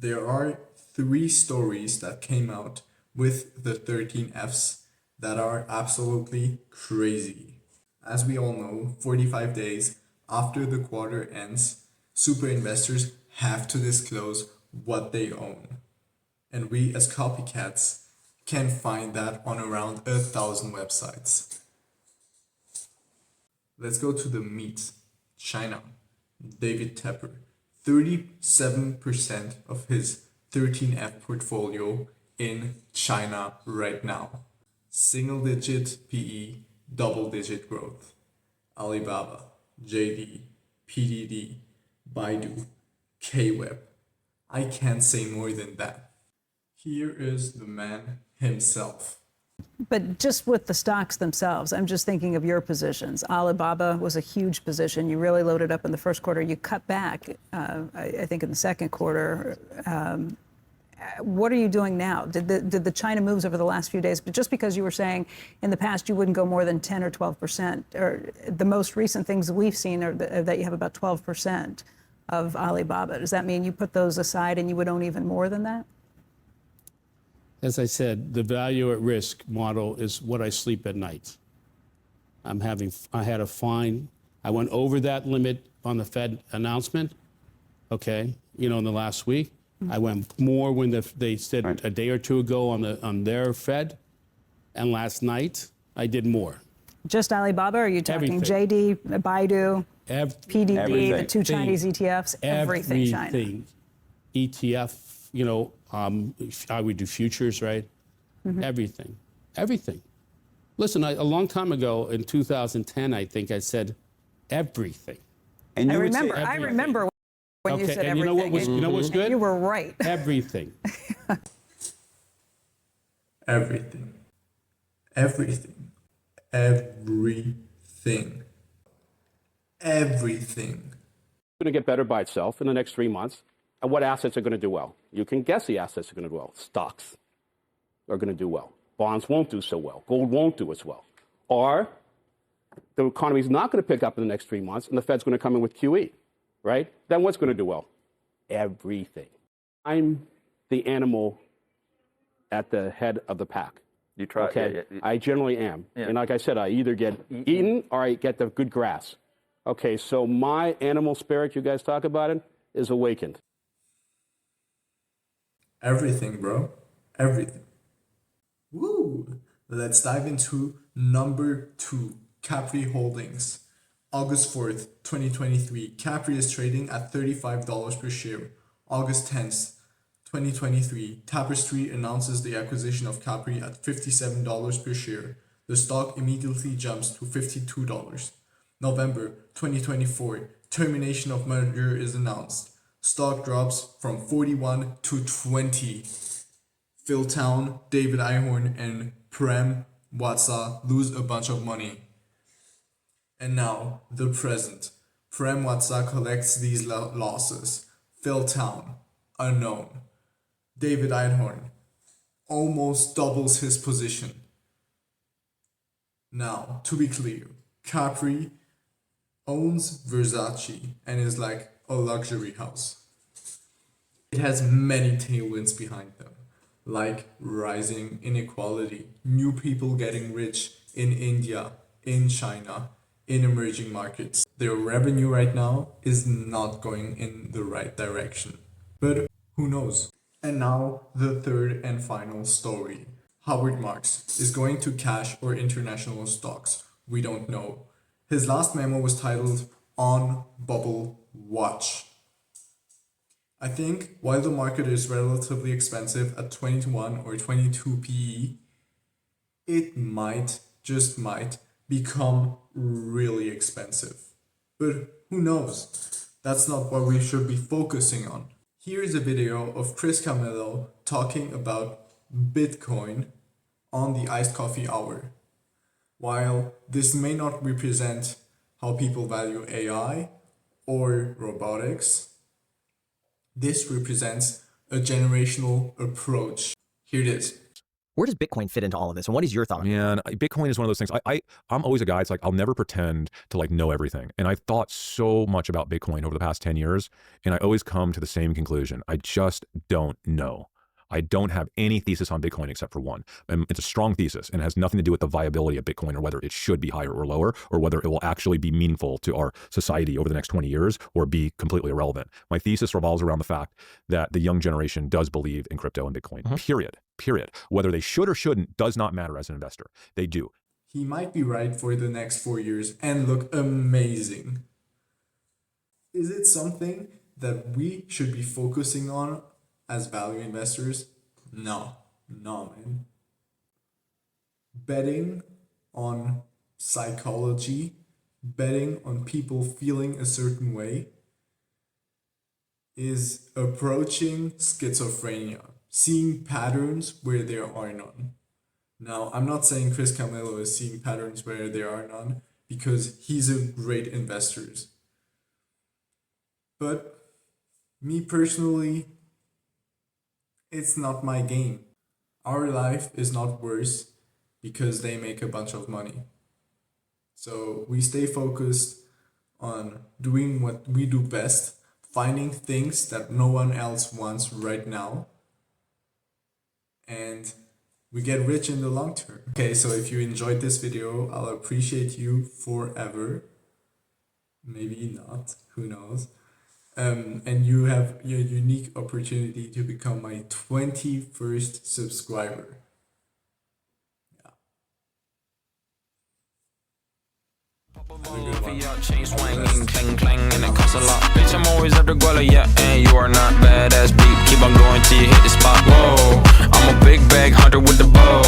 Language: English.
There are three stories that came out with the 13 Fs that are absolutely crazy. As we all know, 45 days after the quarter ends, super investors have to disclose what they own. And we as copycats can find that on around 1,000 websites. Let's go to the meat. China. David Tepper. 37% of his 13F portfolio in China right now. Single digit PE, double digit growth. Alibaba, JD, PDD, Baidu, KWeb. I can't say more than that. Here is the man himself. But just with the stocks themselves, I'm just thinking of your positions. Alibaba was a huge position. You really loaded up in the first quarter. You cut back, I think, in the second quarter. What are you doing now? Did the China moves over the last few days, but just because you were saying in the past you wouldn't go more than 10 or 12%, or the most recent things we've seen are that you have about 12% of Alibaba. Does that mean you put those aside and you would own even more than that? As I said, the value at risk model is what I sleep at night. I had a fine. I went over that limit on the Fed announcement, okay, in the last week. I went more when they said a day or two ago on their Fed, and last night I did more. Just Alibaba, or are you talking Everything. JD, Baidu, PDD, Everything. the two Chinese ETFs, everything China? ETF, I would do futures, right? Everything. Listen, a long time ago in 2010, I think I said everything. And I you would say remember. I remember when you said and everything. you know what's good? You were right. Everything. Everything. Everything. Everything. Everything. Going to get better by itself in the next 3 months. And what assets are going to do well? You can guess the assets are going to do well. Stocks are going to do well. Bonds won't do so well. Gold won't do as well. Or the economy is not going to pick up in the next 3 months, and the Fed's going to come in with QE, right? Then what's going to do well? Everything. I'm the animal at the head of the pack. You try. Okay, Yeah. I generally am. Yeah. And like I said, I either get eaten or I get the good grass. Okay, so my animal spirit, you guys talk about it, is awakened. Everything, bro. Everything. Woo! Let's dive into number 2, Capri Holdings. August 4th, 2023. Capri is trading at $35 per share. August 10th, 2023. Tapestry announces the acquisition of Capri at $57 per share. The stock immediately jumps to $52. November 2024. Termination of merger is announced. Stock drops from 41 to 20. Phil Town, David Einhorn, and Prem Watsa lose a bunch of money. And now, the present. Prem Watsa collects these losses. Phil Town, unknown. David Einhorn almost doubles his position. Now, to be clear, Capri owns Versace and is like a luxury house. It has many tailwinds behind them, like rising inequality, new people getting rich in India, in China, in emerging markets. Their revenue right now is not going in the right direction, but who knows? And now the third and final story. Howard Marks is going to cash or international stocks. We don't know. His last memo was titled On Bubble Watch. I think while the market is relatively expensive at 21 or 22 PE, it might, just might, become really expensive. But who knows? That's not what we should be focusing on. Here is a video of Chris Camillo talking about Bitcoin on the Iced Coffee Hour. While this may not represent how people value AI or robotics, this represents a generational approach. Here it is. Where does Bitcoin fit into all of this? And what is your thought on it? Man, Bitcoin is one of those things. I'm always a guy. It's like, I'll never pretend to like know everything. And I've thought so much about Bitcoin over the past 10 years. And I always come to the same conclusion. I just don't know. I don't have any thesis on Bitcoin except for one. And it's a strong thesis and it has nothing to do with the viability of Bitcoin or whether it should be higher or lower, or whether it will actually be meaningful to our society over the next 20 years or be completely irrelevant. My thesis revolves around the fact that the young generation does believe in crypto and Bitcoin, period. Whether they should or shouldn't does not matter as an investor. They do. He might be right for the next 4 years and look amazing. Is it something that we should be focusing on as value investors? No, man. Betting on psychology, betting on people feeling a certain way is approaching schizophrenia, seeing patterns where there are none. Now, I'm not saying Chris Camillo is seeing patterns where there are none, because he's a great investor. But me personally, it's not my game. Our life is not worse because they make a bunch of money. So we stay focused on doing what we do best, finding things that no one else wants right now, and we get rich in the long term. Okay, so if you enjoyed this video, I'll appreciate you forever. Maybe not, who knows. And you have your unique opportunity to become my 21st subscriber. Chain swinging, clang clang, and it costs a lot. Bitch, I'm always after Guala, yeah, and you are not badass beat. Keep on going till you hit the spot. Whoa, I'm a big bag hunter with the bow.